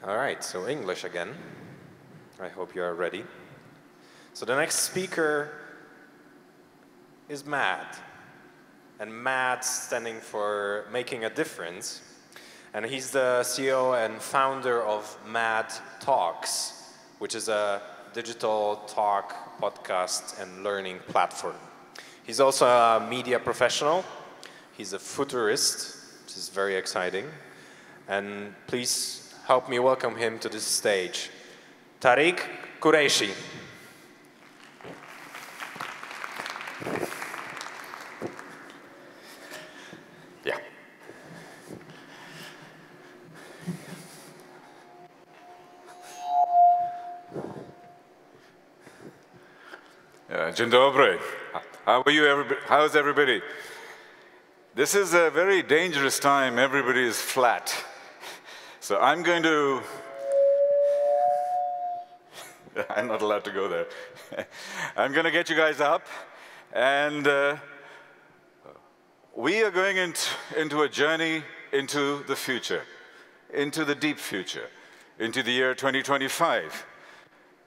All right, so English again. I hope you are ready. So the next speaker is MAD. And MAD standing for Making a Difference. And he's the CEO and founder of MAD Talks, which is a digital talk, podcast, and learning platform. He's also a media professional. He's a futurist, which is very exciting. And please help me welcome him to this stage. Tariq Qureishy. Yeah. Dzień dobry. How are you, everybody? How's everybody? This is a very dangerous time. Everybody is flat. So I'm going to... I'm not allowed to go there. I'm going to get you guys up, and we are going into a journey into the future, into the deep future, into the year 2025,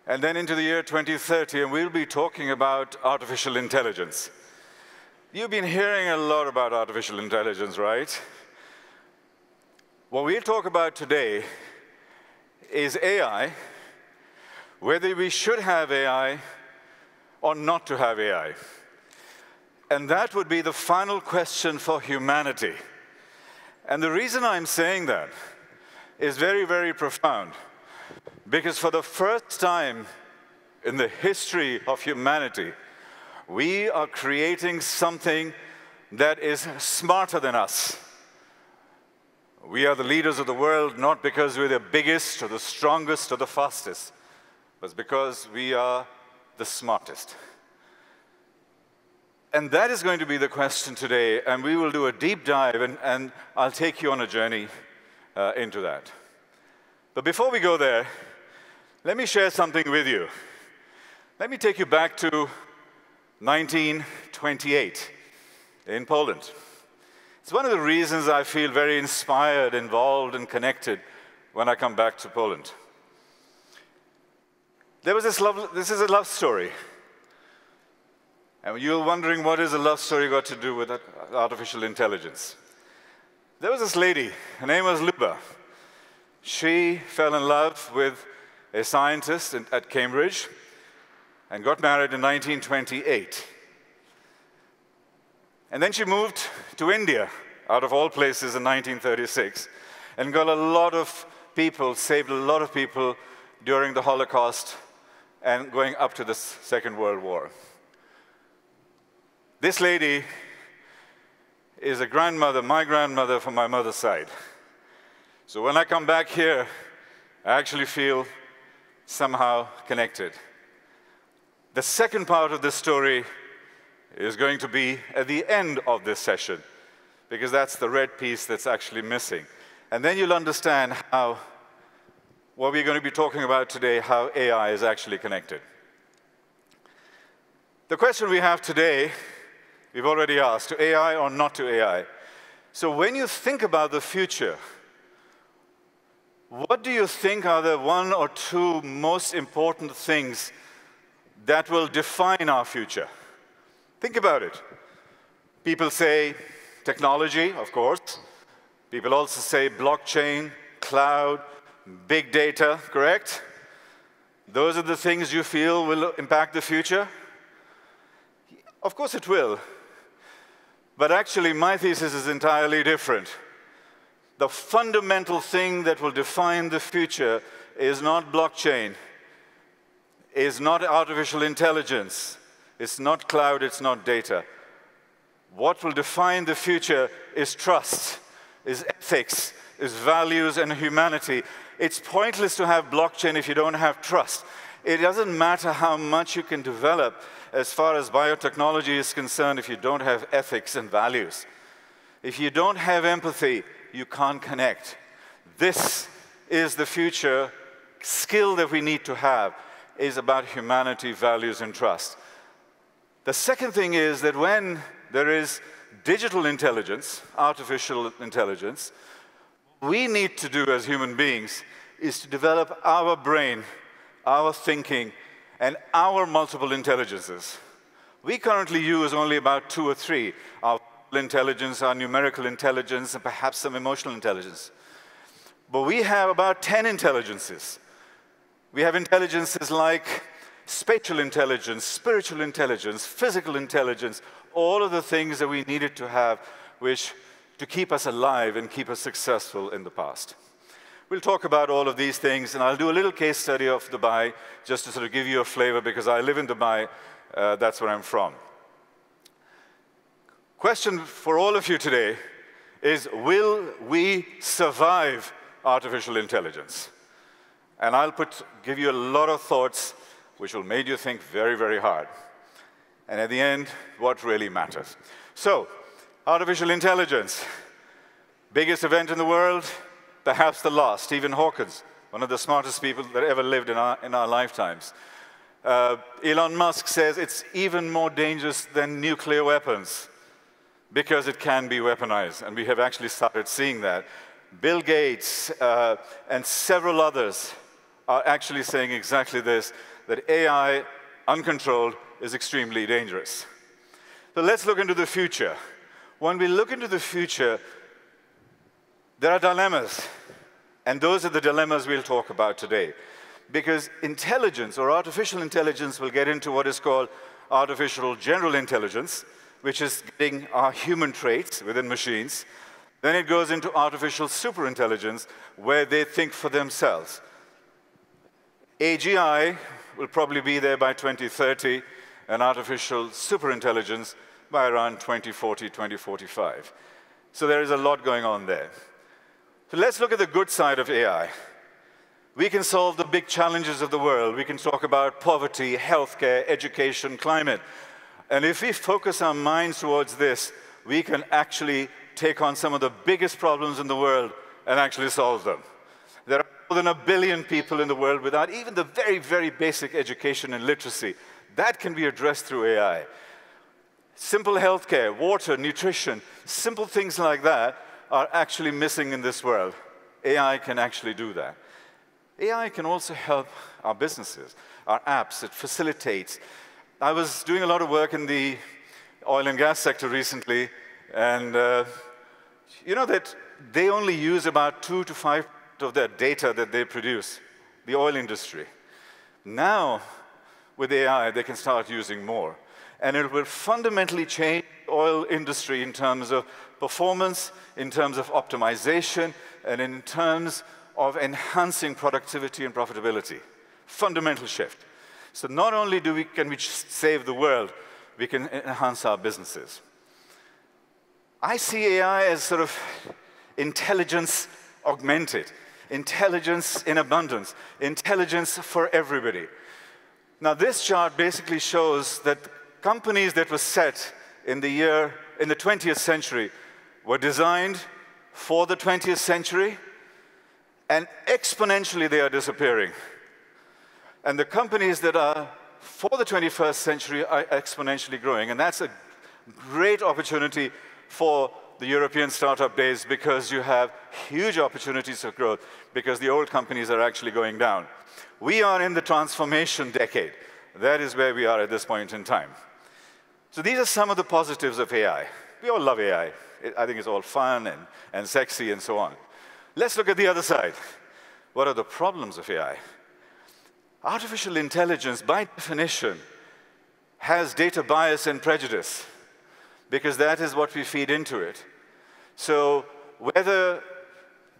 and then into the year 2030, and we'll be talking about artificial intelligence. You've been hearing a lot about artificial intelligence, right? What we'll talk about today is AI, whether we should have AI or not to have AI. And that would be the final question for humanity. And the reason I'm saying that is very, very profound. Because for the first time in the history of humanity, we are creating something that is smarter than us. We are the leaders of the world not because we're the biggest or the strongest or the fastest, but because we are the smartest. And that is going to be the question today, and we will do a deep dive, and I'll take you on a journey into that. But before we go there, let me share something with you. Let me take you back to 1928 in Poland. It's one of the reasons I feel very inspired, involved, and connected when I come back to Poland. There was this is a love story. And you're wondering, what has a love story got to do with artificial intelligence? There was this lady, her name was Luba. She fell in love with a scientist at Cambridge and got married in 1928. And then she moved to India, out of all places, in 1936, and got a lot of people, saved a lot of people during the Holocaust and going up to the Second World War. This lady is a grandmother, my grandmother from my mother's side. So when I come back here, I actually feel somehow connected. The second part of this story is going to be at the end of this session, because that's the red piece that's actually missing. And then you'll understand how what we're going to be talking about today, how AI is actually connected. The question we have today, we've already asked, to AI or not to AI. So when you think about the future, what do you think are the one or two most important things that will define our future? Think about it. People say technology, of course. People also say blockchain, cloud, big data, correct? Those are the things you feel will impact the future? Of course it will. But actually, my thesis is entirely different. The fundamental thing that will define the future is not blockchain, is not artificial intelligence, it's not cloud, it's not data. What will define the future is trust, is ethics, is values and humanity. It's pointless to have blockchain if you don't have trust. It doesn't matter how much you can develop as far as biotechnology is concerned if you don't have ethics and values. If you don't have empathy, you can't connect. This is the future skill that we need to have, is about humanity, values, and trust. The second thing is that when there is digital intelligence, artificial intelligence, we need to do as human beings is to develop our brain, our thinking, and our multiple intelligences. We currently use only about 2 or 3, our intelligence, our numerical intelligence, and perhaps some emotional intelligence. But we have about 10 intelligences. We have intelligences like spatial intelligence, spiritual intelligence, physical intelligence, all of the things that we needed to have to keep us alive and keep us successful in the past. We'll talk about all of these things, and I'll do a little case study of Dubai just to sort of give you a flavor, because I live in Dubai, that's where I'm from. Question for all of you today is, will we survive artificial intelligence? And I'll give you a lot of thoughts which will make you think very, very hard. And at the end, what really matters. So, artificial intelligence, biggest event in the world, perhaps the last. Stephen Hawking, one of the smartest people that ever lived in our lifetimes. Elon Musk says it's even more dangerous than nuclear weapons because it can be weaponized, and we have actually started seeing that. Bill Gates and several others are actually saying exactly this, that AI, uncontrolled, is extremely dangerous. So let's look into the future. When we look into the future, there are dilemmas, and those are the dilemmas we'll talk about today. Because intelligence, or artificial intelligence, will get into what is called artificial general intelligence, which is getting our human traits within machines. Then it goes into artificial superintelligence, where they think for themselves. AGI will probably be there by 2030, and artificial superintelligence by around 2040, 2045. So there is a lot going on there. So let's look at the good side of AI. We can solve the big challenges of the world. We can talk about poverty, healthcare, education, climate. And if we focus our minds towards this, we can actually take on some of the biggest problems in the world and actually solve them. There are more than 1 billion people in the world without even the very, very basic education and literacy. That can be addressed through AI. Simple healthcare, water, nutrition, simple things like that are actually missing in this world. AI can actually do that. AI can also help our businesses, our apps. It facilitates. I was doing a lot of work in the oil and gas sector recently, and you know that they only use about 2 to 5% of their data that they produce, the oil industry. Now, with AI, they can start using more. And it will fundamentally change the oil industry in terms of performance, in terms of optimization, and in terms of enhancing productivity and profitability. Fundamental shift. So not only can we save the world, we can enhance our businesses. I see AI as sort of intelligence augmented, intelligence in abundance, intelligence for everybody. Now, this chart basically shows that companies that were set in the 20th century were designed for the 20th century, and exponentially they are disappearing. And the companies that are for the 21st century are exponentially growing, and that's a great opportunity for the European startup days, because you have huge opportunities of growth, because the old companies are actually going down. We are in the transformation decade. That is where we are at this point in time. So these are some of the positives of AI. We all love AI. I think it's all fun and sexy and so on. Let's look at the other side. What are the problems of AI? Artificial intelligence, by definition, has data bias and prejudice, because that is what we feed into it. So whether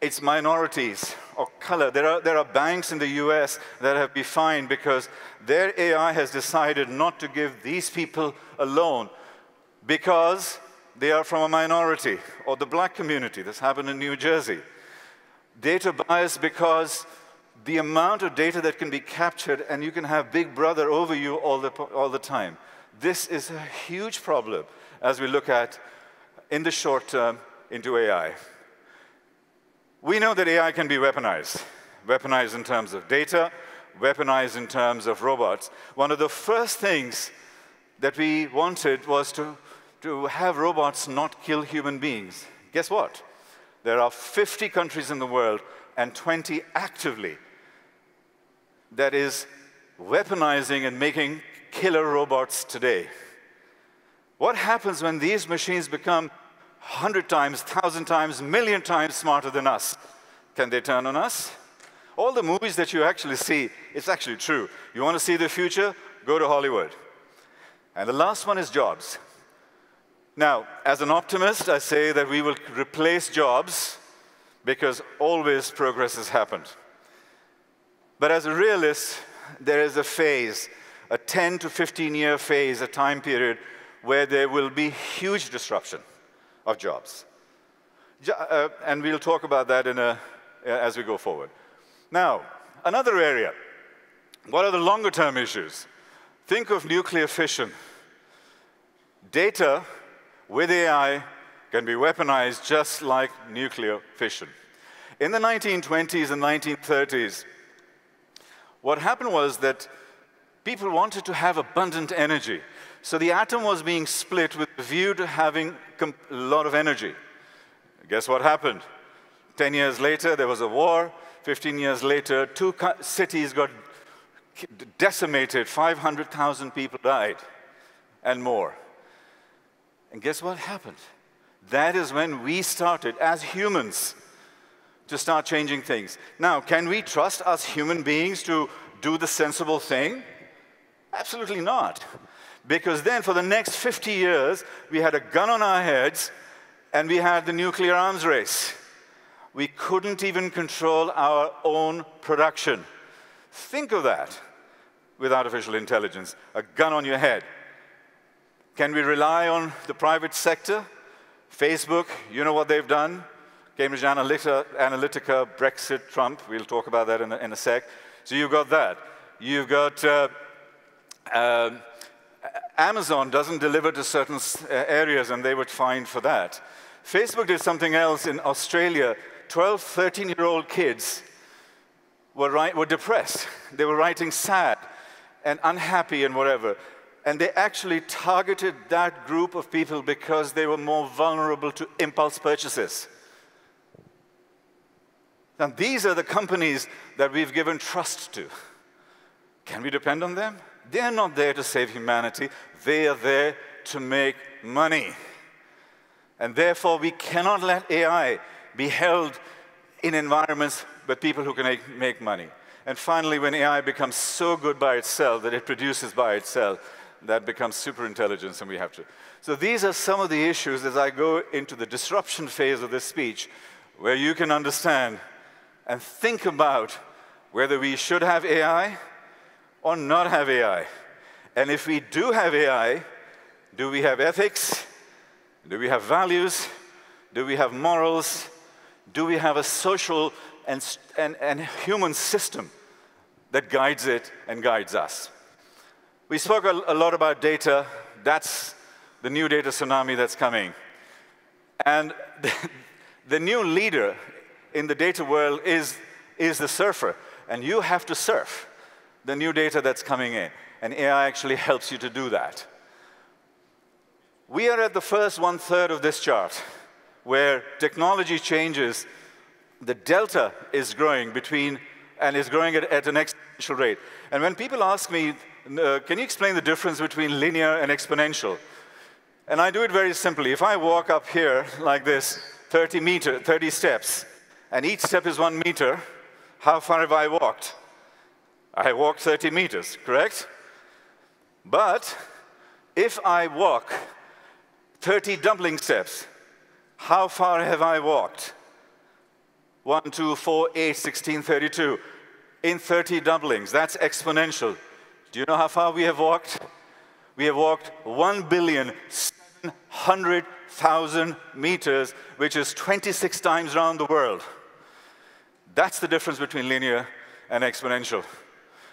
it's minorities or color, there are banks in the US that have been fined because their AI has decided not to give these people a loan because they are from a minority, or the black community. This happened in New Jersey. Data bias because the amount of data that can be captured, and you can have Big Brother over you all the time. This is a huge problem as we look at, in the short term, into AI. We know that AI can be weaponized. Weaponized in terms of data, weaponized in terms of robots. One of the first things that we wanted was to have robots not kill human beings. Guess what? There are 50 countries in the world and 20 actively. That is weaponizing and making killer robots today. What happens when these machines become 100 times, 1,000 times, million times smarter than us? Can they turn on us? All the movies that you actually see, it's actually true. You want to see the future? Go to Hollywood. And the last one is jobs. Now, as an optimist, I say that we will replace jobs because always progress has happened. But as a realist, there is a phase, a 10 to 15-year phase, a time period where there will be huge disruption of jobs. And we'll talk about that as we go forward. Now, another area. What are the longer-term issues? Think of nuclear fission. Data with AI can be weaponized just like nuclear fission. In the 1920s and 1930s, what happened was that people wanted to have abundant energy. So the atom was being split with a view to having a lot of energy. Guess what happened? 10 years later, there was a war. 15 years later, two cities got decimated. 500,000 people died and more. And guess what happened? That is when we started, as humans, to start changing things. Now, can we trust us human beings to do the sensible thing? Absolutely not. Because then, for the next 50 years, we had a gun on our heads, and we had the nuclear arms race. We couldn't even control our own production. Think of that with artificial intelligence, a gun on your head. Can we rely on the private sector? Facebook, you know what they've done. Cambridge Analytica, Brexit, Trump. We'll talk about that in a sec. So you've got that. You've got Amazon doesn't deliver to certain areas, and they were fined for that. Facebook did something else in Australia. 12, 13-year-old kids were depressed. They were writing sad and unhappy and whatever. And they actually targeted that group of people because they were more vulnerable to impulse purchases. Now, these are the companies that we've given trust to. Can we depend on them? They're not there to save humanity. They are there to make money. And therefore, we cannot let AI be held in environments with people who can make money. And finally, when AI becomes so good by itself that it produces by itself, that becomes superintelligence, and we have to. So these are some of the issues as I go into the disruption phase of this speech, where you can understand and think about whether we should have AI or not have AI. And if we do have AI, do we have ethics? Do we have values? Do we have morals? Do we have a social and human system that guides it and guides us? We spoke a lot about data. That's the new data tsunami that's coming. And the new leader in the data world is the surfer. And you have to surf the new data that's coming in. And AI actually helps you to do that. We are at the first 1/3 of this chart, where technology changes. The delta is growing and is growing at an exponential rate. And when people ask me, can you explain the difference between linear and exponential? And I do it very simply. If I walk up here like this, 30 steps, and each step is 1 meter, how far have I walked? I walked 30 meters, correct? But if I walk 30 doubling steps, how far have I walked? 1, 2, 4, 8, 16, 32. In 30 doublings, that's exponential. Do you know how far we have walked? We have walked 1,700,000 meters, which is 26 times around the world. That's the difference between linear and exponential.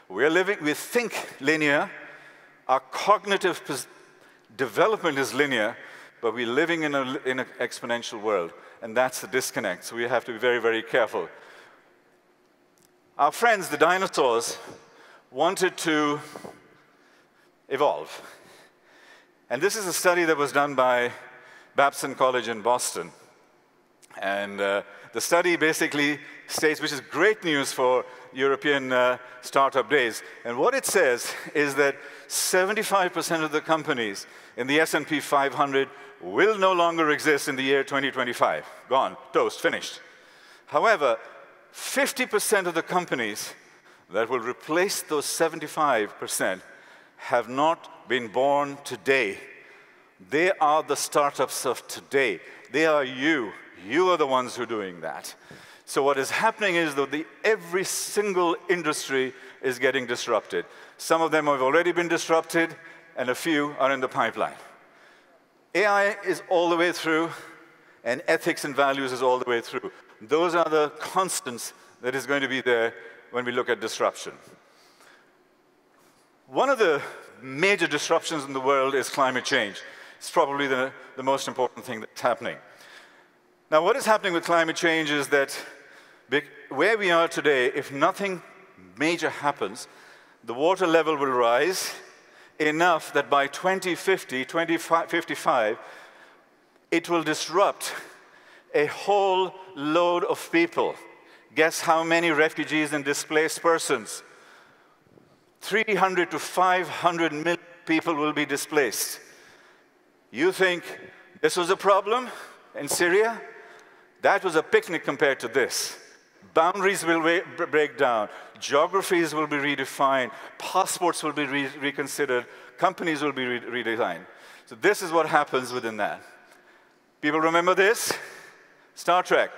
We think linear, our cognitive development is linear, but we're living in an exponential world, and that's the disconnect, so we have to be very, very careful. Our friends, the dinosaurs, wanted to evolve. And this is a study that was done by Babson College in Boston. And the study basically states, which is great news for European startup days. And what it says is that 75% of the companies in the S&P 500 will no longer exist in the year 2025. Gone, toast, finished. However, 50% of the companies that will replace those 75% have not been born today. They are the startups of today. They are you. You are the ones who are doing that. So what is happening is that every single industry is getting disrupted. Some of them have already been disrupted, and a few are in the pipeline. AI is all the way through, and ethics and values is all the way through. Those are the constants that is going to be there when we look at disruption. One of the major disruptions in the world is climate change. It's probably the most important thing that's happening. Now, what is happening with climate change is that where we are today, if nothing major happens, the water level will rise enough that by 2050, 2055, it will disrupt a whole load of people. Guess how many refugees and displaced persons? 300 to 500 million people will be displaced. You think this was a problem in Syria? That was a picnic compared to this. Boundaries will break down. Geographies will be redefined. Passports will be reconsidered. Companies will be redesigned. So this is what happens within that. People remember this? Star Trek.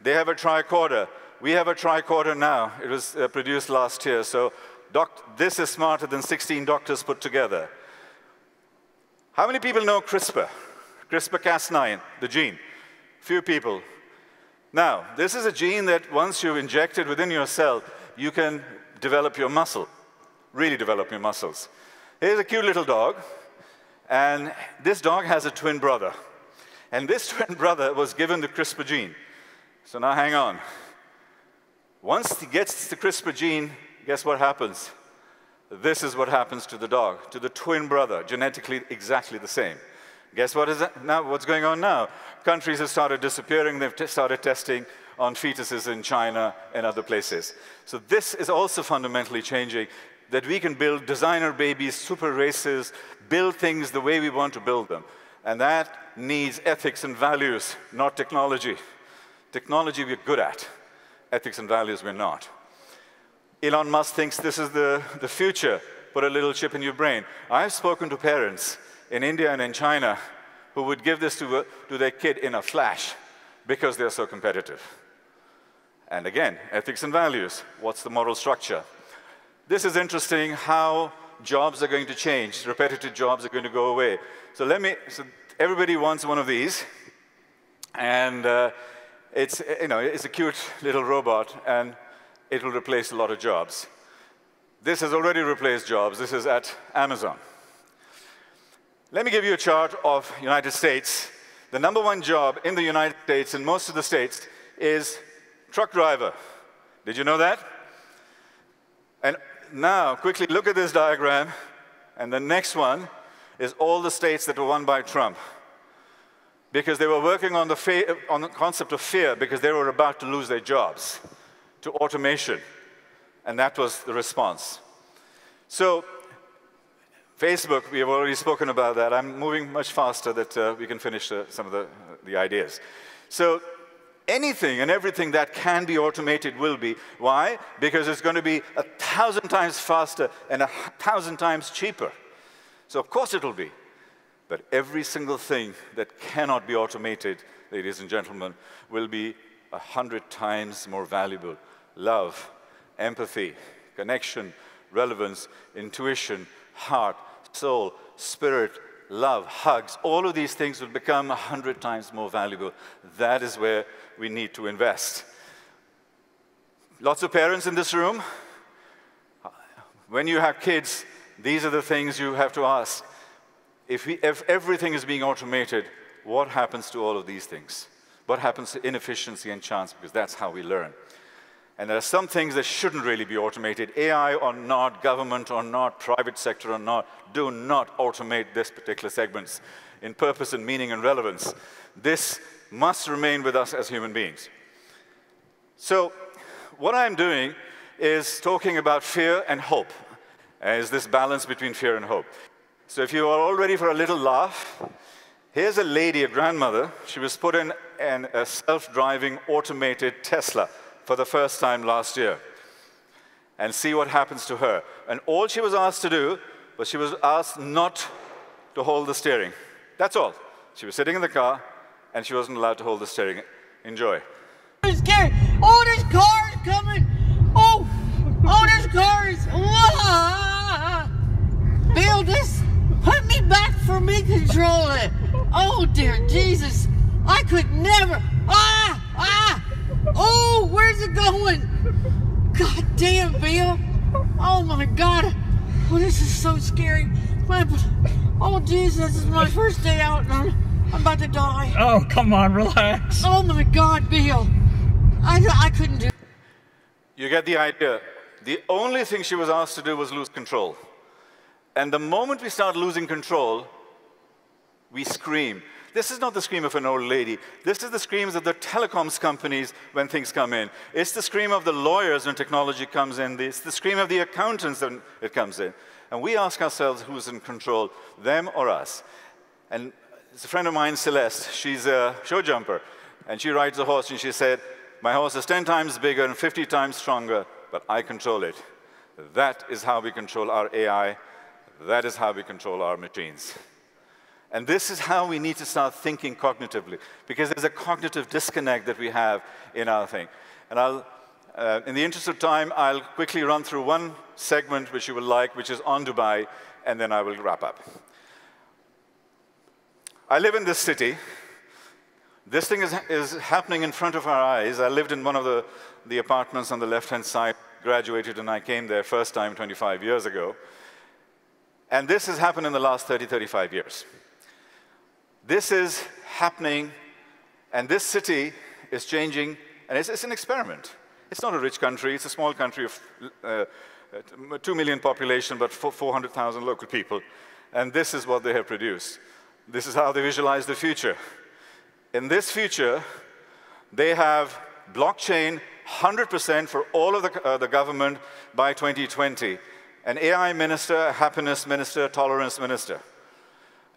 They have a tricorder. We have a tricorder now. It was produced last year. So this is smarter than 16 doctors put together. How many people know CRISPR? CRISPR-Cas9, the gene. Few people. Now, this is a gene that once you inject it within your cell, you can develop your muscle, really develop your muscles. Here's a cute little dog, and this dog has a twin brother. And this twin brother was given the CRISPR gene. So now hang on. Once he gets the CRISPR gene, guess what happens? This is what happens to the dog, to the twin brother, genetically exactly the same. Guess what is that? Now, what's going on now? Countries have started disappearing. They've started testing on fetuses in China and other places. So this is also fundamentally changing, that we can build designer babies, super races, build things the way we want to build them. And that needs ethics and values, not technology. Technology we're good at. Ethics and values we're not. Elon Musk thinks this is the future. Put a little chip in your brain. I've spoken to parents in India and in China who would give this to their kid in a flash because they're so competitive. And again, ethics and values. What's the moral structure? This is interesting how jobs are going to change. Repetitive jobs are going to go away. So everybody wants one of these. And it's a cute little robot, and it will replace a lot of jobs. This has already replaced jobs. This is at Amazon. Let me give you a chart of the United States. The #1 job in the United States, in most of the states, is truck driver. Did you know that? And now, quickly look at this diagram. And the next one is all the states that were won by Trump. Because they were working on the concept of fear, because they were about to lose their jobs to automation. And that was the response. So, Facebook, we have already spoken about that. I'm moving much faster that we can finish some of the ideas. So anything and everything that can be automated will be. Why? Because it's going to be 1,000 times faster and 1,000 times cheaper. So of course it will be. But every single thing that cannot be automated, ladies and gentlemen, will be 100 times more valuable. Love, empathy, connection, relevance, intuition, heart, soul, spirit, love, hugs, all of these things will become 100 times more valuable. That is where we need to invest. Lots of parents in this room, when you have kids, these are the things you have to ask. If everything is being automated, what happens to all of these things? What happens to inefficiency and chance? Because that's how we learn. And there are some things that shouldn't really be automated. AI or not, government or not, private sector or not, do not automate this particular segments in purpose and meaning and relevance. This must remain with us as human beings. So what I'm doing is talking about fear and hope, as this balance between fear and hope. So if you are all ready for a little laugh, here's a lady, a grandmother. She was put in a self-driving automated Tesla for the first time last year. And see what happens to her. And all she was asked to do was she was asked not to hold the steering. That's all. She was sitting in the car, and she wasn't allowed to hold the steering. Enjoy. I'm scared. Oh, there's cars coming. Oh, there's cars. Ah! Bill, this put me back for me controlling. Oh, dear Jesus. I could never. Oh, where's it going? God damn, Bill. Oh, my God. Oh, this is so scary. Oh, Jesus, this is my first day out, and I'm about to die. Oh, come on, relax. Oh, my God, Bill. I couldn't do it. You get the idea. The only thing she was asked to do was lose control. And the moment we start losing control, we scream. This is not the scream of an old lady. This is the screams of the telecoms companies when things come in. It's the scream of the lawyers when technology comes in. It's the scream of the accountants when it comes in. And we ask ourselves who's in control, them or us. And it's a friend of mine, Celeste. She's a show jumper. And she rides a horse, and she said, my horse is 10 times bigger and 50 times stronger, but I control it. That is how we control our AI. That is how we control our machines. And this is how we need to start thinking cognitively, because there's a cognitive disconnect that we have in our thing. And in the interest of time, I'll quickly run through one segment which you will like, which is on Dubai, and then I will wrap up. I live in this city. This thing is happening in front of our eyes. I lived in one of the apartments on the left-hand side, graduated, and I came there first time 25 years ago. And this has happened in the last 30, 35 years. This is happening, and this city is changing, and it's an experiment. It's not a rich country. It's a small country of 2 million population, but 400,000 local people. And this is what they have produced. This is how they visualize the future. In this future, they have blockchain 100% for all of the government by 2020. An AI minister, a happiness minister, a tolerance minister.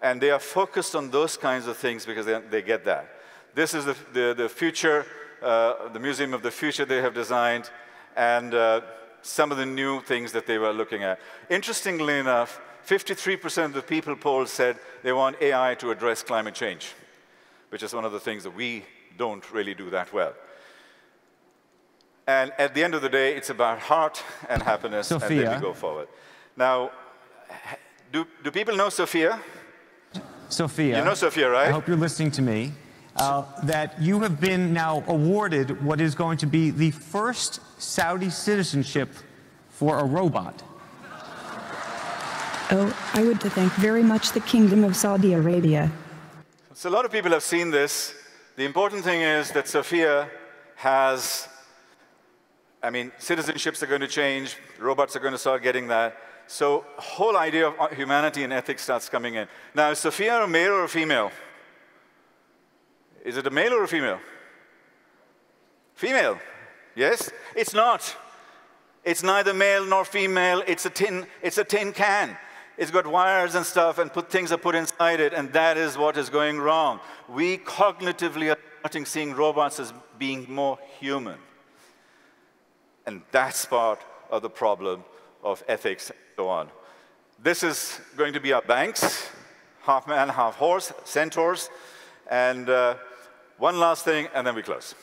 And they are focused on those kinds of things because they get that. This is the future, the Museum of the Future they have designed, and some of the new things that they were looking at. Interestingly enough, 53% of the people polled said they want AI to address climate change, which is one of the things that we don't really do that well. And at the end of the day, it's about heart and happiness, and then we go forward. Now, do people know Sophia? Sophia. You know Sophia, right? I hope you're listening to me. That you have been now awarded what is going to be the first Saudi citizenship for a robot. Oh, I would thank very much the Kingdom of Saudi Arabia. So a lot of people have seen this. The important thing is that Sophia has, citizenships are going to change, robots are going to start getting that. So the whole idea of humanity and ethics starts coming in. Now, is Sophia a male or a female? Is it a male or a female? Female, yes? It's not. It's neither male nor female. It's a tin can. It's got wires and stuff, and things are put inside it, and that is what is going wrong. We cognitively are starting seeing robots as being more human. And that's part of the problem of ethics and so on. This is going to be our banks, half man, half horse, centaurs. And one last thing, and then we close.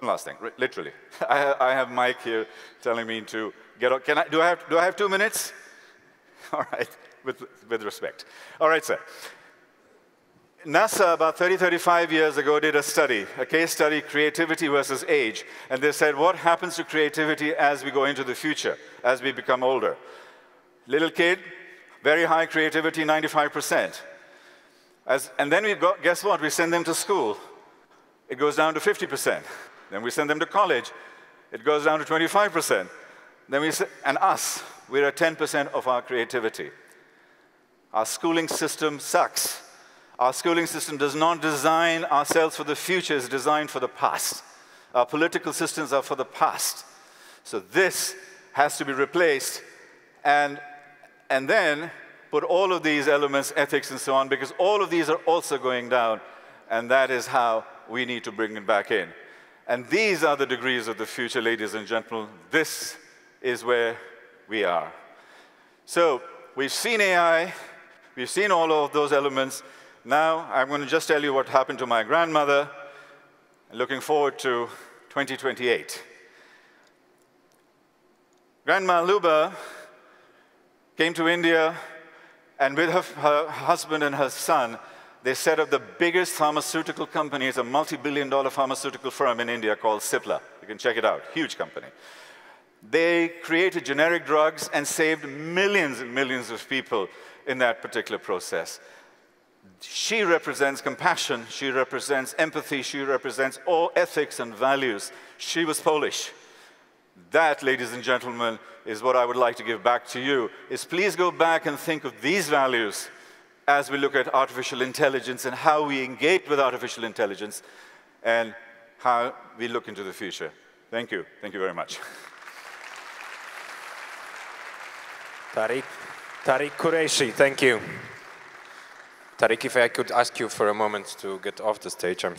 One last thing, literally. I have Mike here telling me to get up. Do I have 2 minutes? All right, with respect. All right, sir. NASA, about 30, 35 years ago, did a study, a case study, creativity versus age. And they said, what happens to creativity as we go into the future, as we become older? Little kid, very high creativity, 95%. And then guess what? We send them to school. It goes down to 50%. Then we send them to college. It goes down to 25%. Then and us, we're at 10% of our creativity. Our schooling system sucks. Our schooling system does not design ourselves for the future, it's designed for the past. Our political systems are for the past. So this has to be replaced, and then put all of these elements, ethics and so on, because all of these are also going down, and that is how we need to bring it back in. And these are the degrees of the future, ladies and gentlemen. This is where we are. So we've seen AI, we've seen all of those elements. Now I'm going to just tell you what happened to my grandmother, looking forward to 2028. Grandma Luba came to India, and with her husband and her son, they set up the biggest pharmaceutical company. It's a multi-billion-dollar pharmaceutical firm in India called Cipla. You can check it out, huge company. They created generic drugs and saved millions and millions of people in that particular process. She represents compassion, she represents empathy, she represents all ethics and values. She was Polish. That, ladies and gentlemen, is what I would like to give back to you, is please go back and think of these values as we look at artificial intelligence and how we engage with artificial intelligence and how we look into the future. Thank you. Thank you very much. Tariq Qureishy, thank you. Tariq, if I could ask you for a moment to get off the stage, I'm